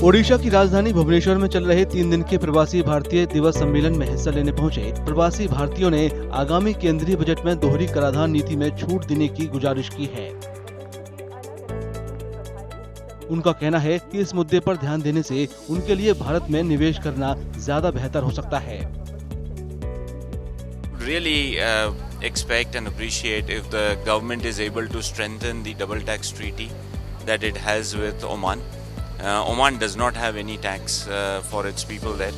ओडिशा की राजधानी भुवनेश्वर में चल रहे 3 दिन के प्रवासी भारतीय दिवस सम्मेलन में हिस्सा लेने पहुंचे प्रवासी भारतीयों ने आगामी केंद्रीय बजट में दोहरी कराधान नीति में छूट देने की गुजारिश की है। उनका कहना है कि इस मुद्दे पर ध्यान देने से उनके लिए भारत में निवेश करना ज्यादा बेहतर हो सकता है। Really expect and appreciate if the government is able to strengthen the double tax treaty that it has with Oman. Oman does not have any tax for its people there,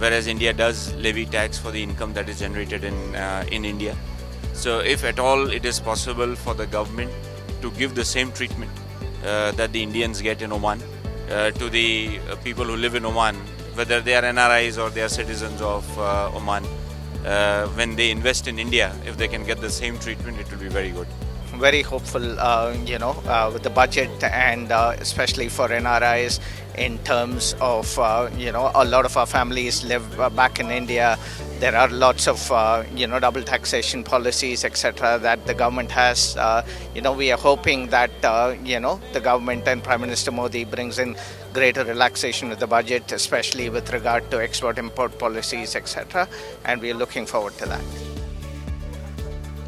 whereas India does levy tax for the income that is generated in India. So if at all it is possible for the government to give the same treatment that the Indians get in Oman to the people who live in Oman, whether they are NRIs or they are citizens of Oman, when they invest in India, if they can get the same treatment, it will be very good. Very hopeful, with the budget and especially for NRIs in terms of, a lot of our families live back in India. There are lots of, double taxation policies, etc. that the government has. We are hoping that, the government and Prime Minister Modi brings in greater relaxation with the budget, especially with regard to export-import policies, etc. And we are looking forward to that.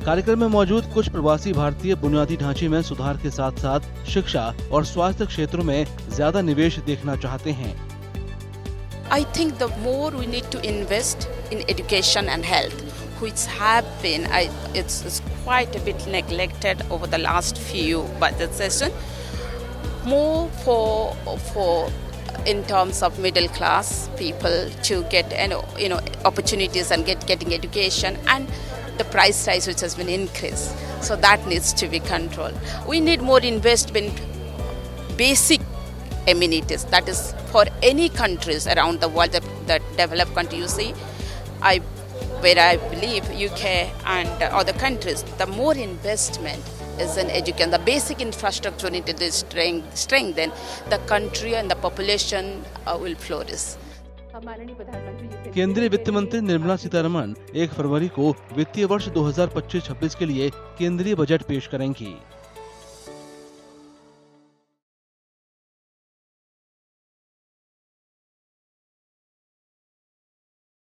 कार्यक्रम में मौजूद कुछ प्रवासी भारतीय बुनियादी ढांचे में सुधार के साथ साथ शिक्षा और स्वास्थ्य क्षेत्रों में ज्यादा निवेश देखना चाहते हैं। I think the more we need to invest in education and health, which have been, it's quite a bit neglected over the last few budget sessions. More for in terms of middle class people to get opportunities and getting education, and the price rise which has been increased, so that needs to be controlled. We need more investment, basic amenities, that is for any countries around the world, the developed country you see, where I believe UK and other countries, the more investment is in education, the basic infrastructure needed to strengthen, the country and the population will flourish. केंद्रीय वित्त मंत्री निर्मला सीतारमण 1 फरवरी को वित्तीय वर्ष 2025-26 के लिए केंद्रीय budget पेश करेंगी।